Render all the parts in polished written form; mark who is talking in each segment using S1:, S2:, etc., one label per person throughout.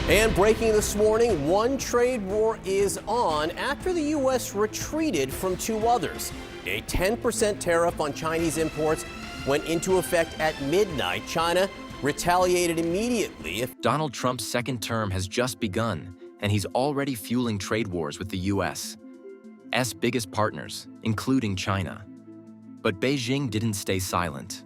S1: And breaking this morning, one trade war is on after the U.S. retreated from two others. A 10% tariff on Chinese imports went into effect at midnight. China retaliated immediately.
S2: Donald Trump's second term has just begun, and he's already fueling trade wars with the U.S.'s biggest partners, including China. But Beijing didn't stay silent.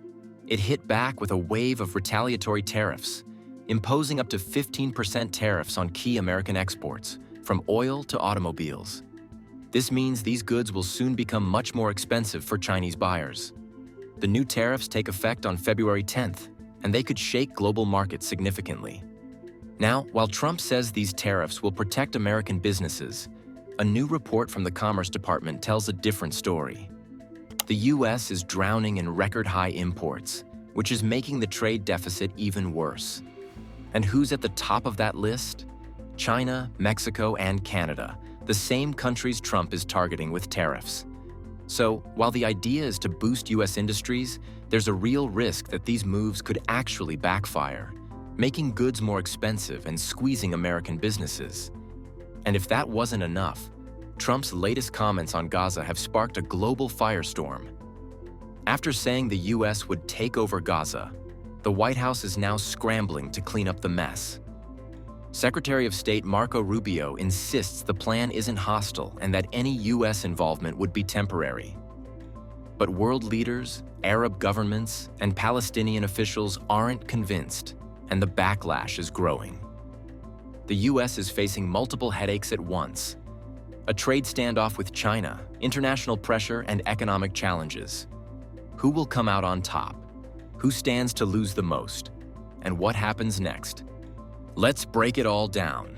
S2: It hit back with a wave of retaliatory tariffs, imposing up to 15% tariffs on key American exports, from oil to automobiles. This means these goods will soon become much more expensive for Chinese buyers. The new tariffs take effect on February 10th, and they could shake global markets significantly. Now, while Trump says these tariffs will protect American businesses, a new report from the Commerce Department tells a different story. The U.S. is drowning in record-high imports, which is making the trade deficit even worse. And who's at the top of that list? China, Mexico, and Canada, the same countries Trump is targeting with tariffs. So, while the idea is to boost U.S. industries, there's a real risk that these moves could actually backfire, making goods more expensive and squeezing American businesses. And if that wasn't enough, Trump's latest comments on Gaza have sparked a global firestorm. After saying the U.S. would take over Gaza, the White House is now scrambling to clean up the mess. Secretary of State Marco Rubio insists the plan isn't hostile and that any U.S. involvement would be temporary. But world leaders, Arab governments, and Palestinian officials aren't convinced, and the backlash is growing. The U.S. is facing multiple headaches at once: a trade standoff with China, international pressure, and economic challenges. Who will come out on top? Who stands to lose the most? And what happens next? Let's break it all down.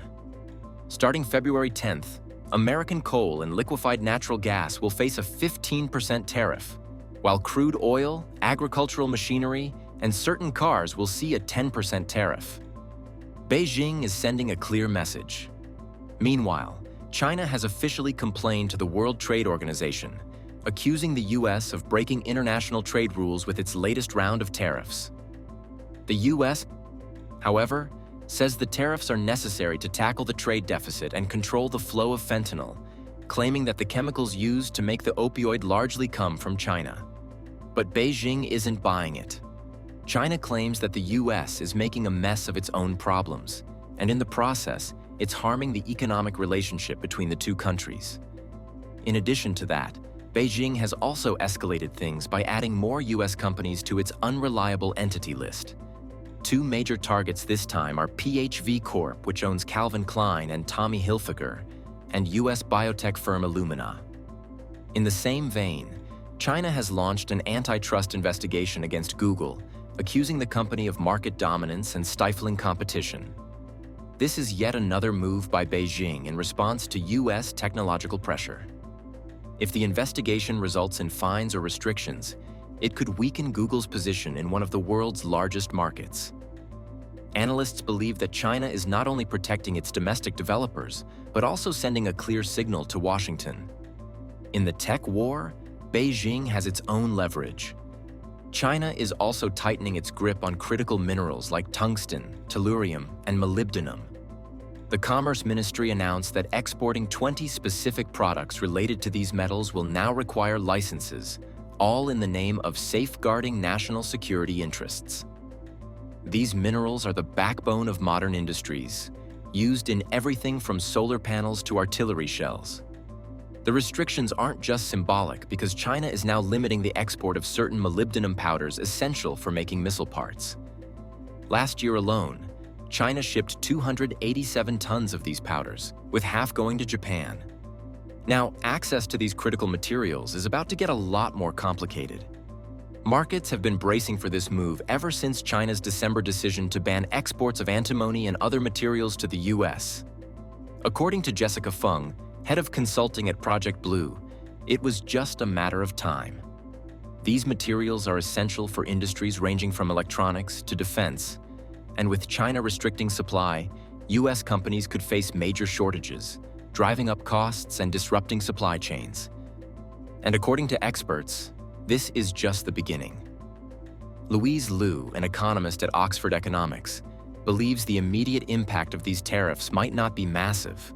S2: Starting February 10th, American coal and liquefied natural gas will face a 15% tariff, while crude oil, agricultural machinery, and certain cars will see a 10% tariff. Beijing is sending a clear message. Meanwhile, China has officially complained to the World Trade Organization, accusing the U.S. of breaking international trade rules with its latest round of tariffs. The U.S., however, says the tariffs are necessary to tackle the trade deficit and control the flow of fentanyl, claiming that the chemicals used to make the opioid largely come from China. But Beijing isn't buying it. China claims that the U.S. is making a mess of its own problems, and in the process, it's harming the economic relationship between the two countries. In addition to that, Beijing has also escalated things by adding more U.S. companies to its unreliable entity list. Two major targets this time are PVH Corp, which owns Calvin Klein and Tommy Hilfiger, and U.S. biotech firm Illumina. In the same vein, China has launched an antitrust investigation against Google, accusing the company of market dominance and stifling competition. This is yet another move by Beijing in response to U.S. technological pressure. If the investigation results in fines or restrictions, it could weaken Google's position in one of the world's largest markets. Analysts believe that China is not only protecting its domestic developers, but also sending a clear signal to Washington. In the tech war, Beijing has its own leverage. China is also tightening its grip on critical minerals like tungsten, tellurium, and molybdenum. The Commerce Ministry announced that exporting 20 specific products related to these metals will now require licenses, all in the name of safeguarding national security interests. These minerals are the backbone of modern industries, used in everything from solar panels to artillery shells. The restrictions aren't just symbolic because China is now limiting the export of certain molybdenum powders essential for making missile parts. Last year alone, China shipped 287 tons of these powders, with half going to Japan. Now, access to these critical materials is about to get a lot more complicated. Markets have been bracing for this move ever since China's December decision to ban exports of antimony and other materials to the U.S. According to Jessica Fung, head of consulting at Project Blue, it was just a matter of time. These materials are essential for industries ranging from electronics to defense, and with China restricting supply, U.S. companies could face major shortages, driving up costs and disrupting supply chains. And according to experts, this is just the beginning. Louise Liu, an economist at Oxford Economics, believes the immediate impact of these tariffs might not be massive,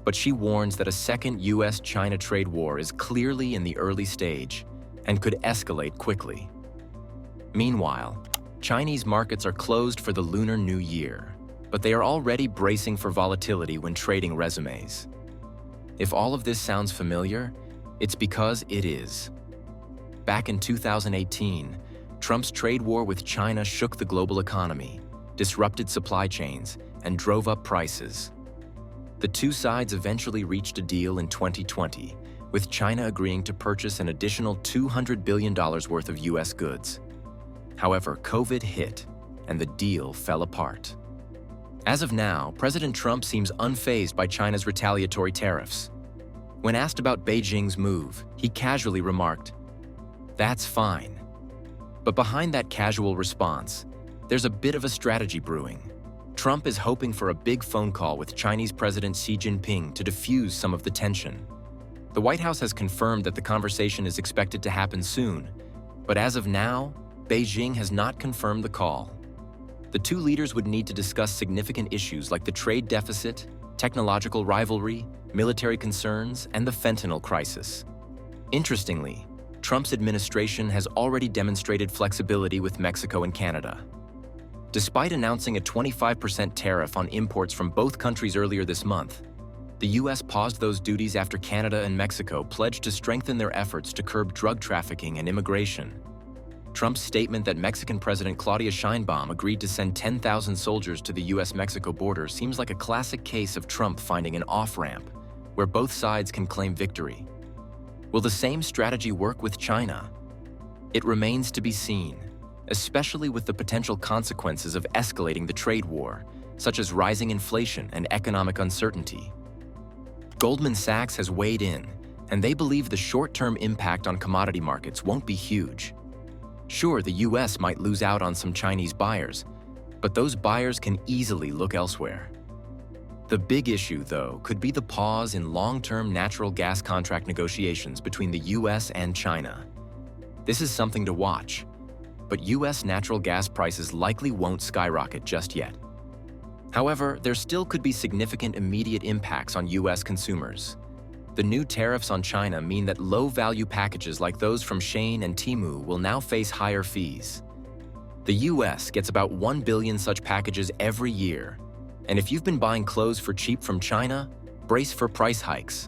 S2: but she warns that a second US-China trade war is clearly in the early stage and could escalate quickly. Meanwhile, Chinese markets are closed for the Lunar New Year, but they are already bracing for volatility when trading resumes. If all of this sounds familiar, it's because it is. Back in 2018, Trump's trade war with China shook the global economy, disrupted supply chains, and drove up prices. The two sides eventually reached a deal in 2020, with China agreeing to purchase an additional $200 billion worth of US goods. However, COVID hit, and the deal fell apart. As of now, President Trump seems unfazed by China's retaliatory tariffs. When asked about Beijing's move, he casually remarked, "That's fine." But behind that casual response, there's a bit of a strategy brewing. Trump is hoping for a big phone call with Chinese President Xi Jinping to diffuse some of the tension. The White House has confirmed that the conversation is expected to happen soon, but as of now, Beijing has not confirmed the call. The two leaders would need to discuss significant issues like the trade deficit, technological rivalry, military concerns, and the fentanyl crisis. Interestingly, Trump's administration has already demonstrated flexibility with Mexico and Canada. Despite announcing a 25% tariff on imports from both countries earlier this month, the U.S. paused those duties after Canada and Mexico pledged to strengthen their efforts to curb drug trafficking and immigration. Trump's statement that Mexican President Claudia Sheinbaum agreed to send 10,000 soldiers to the U.S.-Mexico border seems like a classic case of Trump finding an off-ramp, where both sides can claim victory. Will the same strategy work with China? It remains to be seen, especially with the potential consequences of escalating the trade war, such as rising inflation and economic uncertainty. Goldman Sachs has weighed in, and they believe the short-term impact on commodity markets won't be huge. Sure, the US might lose out on some Chinese buyers, but those buyers can easily look elsewhere. The big issue, though, could be the pause in long-term natural gas contract negotiations between the US and China. This is something to watch, but US natural gas prices likely won't skyrocket just yet. However, there still could be significant immediate impacts on US consumers. The new tariffs on China mean that low-value packages like those from Shein and Temu will now face higher fees. The US gets about 1 billion such packages every year, and if you've been buying clothes for cheap from China, brace for price hikes.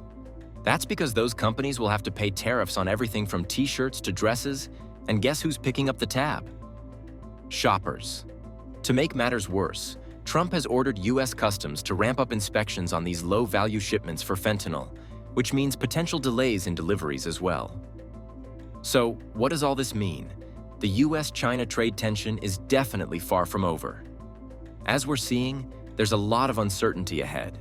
S2: That's because those companies will have to pay tariffs on everything from t-shirts to dresses, and guess who's picking up the tab? Shoppers. To make matters worse, Trump has ordered US Customs to ramp up inspections on these low-value shipments for fentanyl, which means potential delays in deliveries as well. So, what does all this mean? The US-China trade tension is definitely far from over. As we're seeing, there's a lot of uncertainty ahead.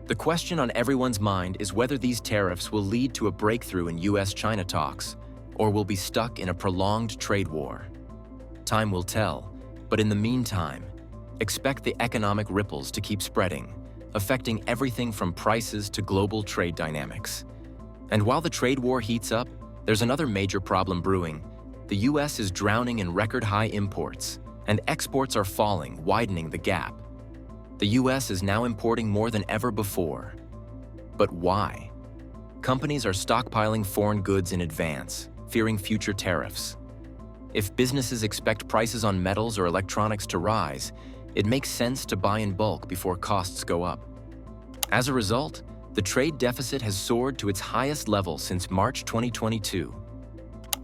S2: The question on everyone's mind is whether these tariffs will lead to a breakthrough in US-China talks, or will be stuck in a prolonged trade war. Time will tell, but in the meantime, expect the economic ripples to keep spreading, affecting everything from prices to global trade dynamics. And while the trade war heats up, there's another major problem brewing. The US is drowning in record-high imports, and exports are falling, widening the gap. The US is now importing more than ever before. But why? Companies are stockpiling foreign goods in advance, fearing future tariffs. If businesses expect prices on metals or electronics to rise, it makes sense to buy in bulk before costs go up. As a result, the trade deficit has soared to its highest level since March 2022.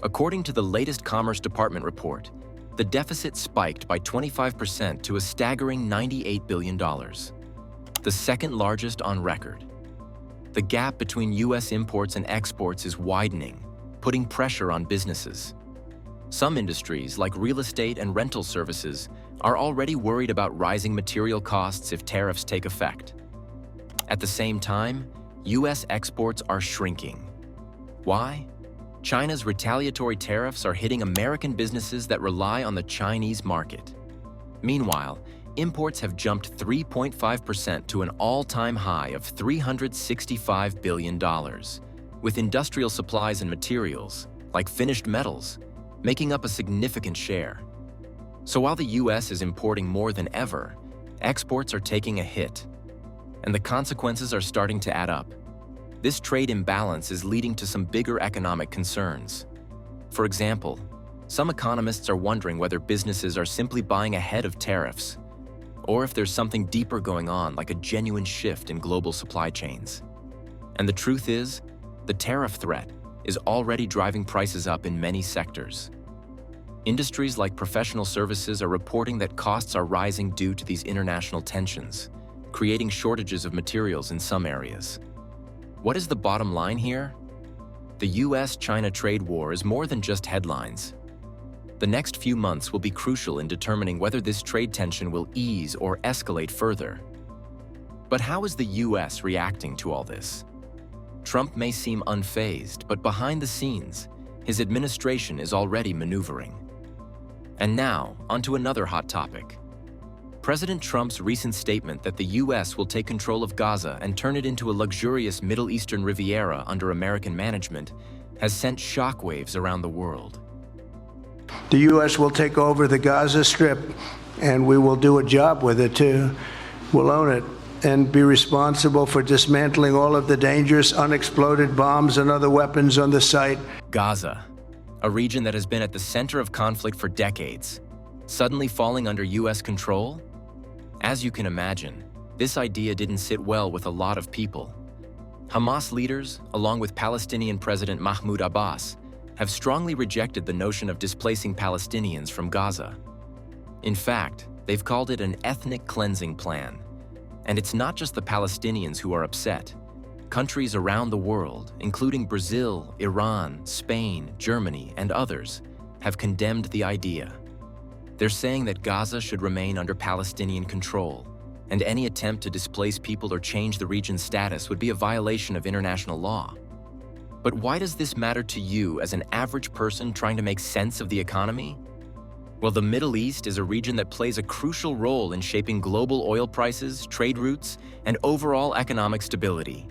S2: According to the latest Commerce Department report, the deficit spiked by 25% to a staggering $98 billion, the second largest on record. The gap between US imports and exports is widening, putting pressure on businesses. Some industries, like real estate and rental services, are already worried about rising material costs if tariffs take effect. At the same time, US exports are shrinking. Why? China's retaliatory tariffs are hitting American businesses that rely on the Chinese market. Meanwhile, imports have jumped 3.5% to an all-time high of $365 billion, with industrial supplies and materials, like finished metals, making up a significant share. So while the US is importing more than ever, exports are taking a hit, and the consequences are starting to add up. This trade imbalance is leading to some bigger economic concerns. For example, some economists are wondering whether businesses are simply buying ahead of tariffs, or if there's something deeper going on, like a genuine shift in global supply chains. And the truth is, the tariff threat is already driving prices up in many sectors. Industries like professional services are reporting that costs are rising due to these international tensions, creating shortages of materials in some areas. What is the bottom line here? The US-China trade war is more than just headlines. The next few months will be crucial in determining whether this trade tension will ease or escalate further. But how is the US reacting to all this? Trump may seem unfazed, but behind the scenes, his administration is already maneuvering. And now, onto another hot topic. President Trump's recent statement that the US will take control of Gaza and turn it into a luxurious Middle Eastern Riviera under American management has sent shockwaves around the world.
S3: The U.S. will take over the Gaza Strip, and we will do a job with it, too. We'll own it and be responsible for dismantling all of the dangerous unexploded bombs and other weapons on the site.
S2: Gaza, a region that has been at the center of conflict for decades, suddenly falling under US control? As you can imagine, this idea didn't sit well with a lot of people. Hamas leaders, along with Palestinian President Mahmoud Abbas, have strongly rejected the notion of displacing Palestinians from Gaza. In fact, they've called it an ethnic cleansing plan. And it's not just the Palestinians who are upset. Countries around the world, including Brazil, Iran, Spain, Germany, and others, have condemned the idea. They're saying that Gaza should remain under Palestinian control, and any attempt to displace people or change the region's status would be a violation of international law. But why does this matter to you as an average person trying to make sense of the economy? Well, the Middle East is a region that plays a crucial role in shaping global oil prices, trade routes, and overall economic stability.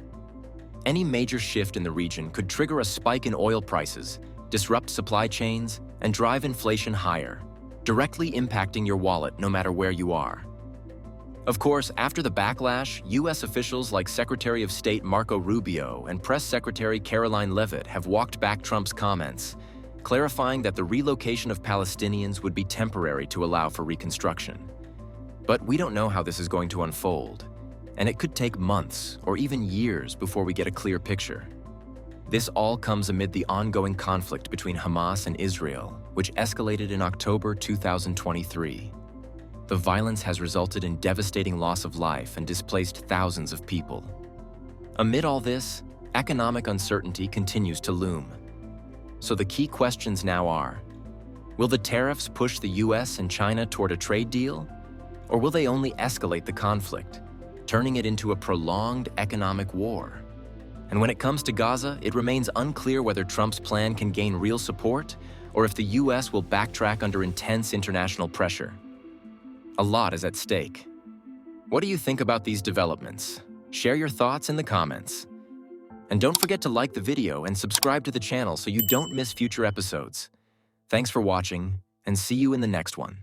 S2: Any major shift in the region could trigger a spike in oil prices, disrupt supply chains, and drive inflation higher, directly impacting your wallet no matter where you are. Of course, after the backlash, US officials like Secretary of State Marco Rubio and Press Secretary Caroline Leavitt have walked back Trump's comments, clarifying that the relocation of Palestinians would be temporary to allow for reconstruction. But we don't know how this is going to unfold, and it could take months or even years before we get a clear picture. This all comes amid the ongoing conflict between Hamas and Israel, which escalated in October 2023. The violence has resulted in devastating loss of life and displaced thousands of people. Amid all this, economic uncertainty continues to loom. So the key questions now are, will the tariffs push the US and China toward a trade deal? Or will they only escalate the conflict, turning it into a prolonged economic war? And when it comes to Gaza, it remains unclear whether Trump's plan can gain real support or if the US will backtrack under intense international pressure. A lot is at stake. What do you think about these developments? Share your thoughts in the comments. And don't forget to like the video and subscribe to the channel so you don't miss future episodes. Thanks for watching, and see you in the next one.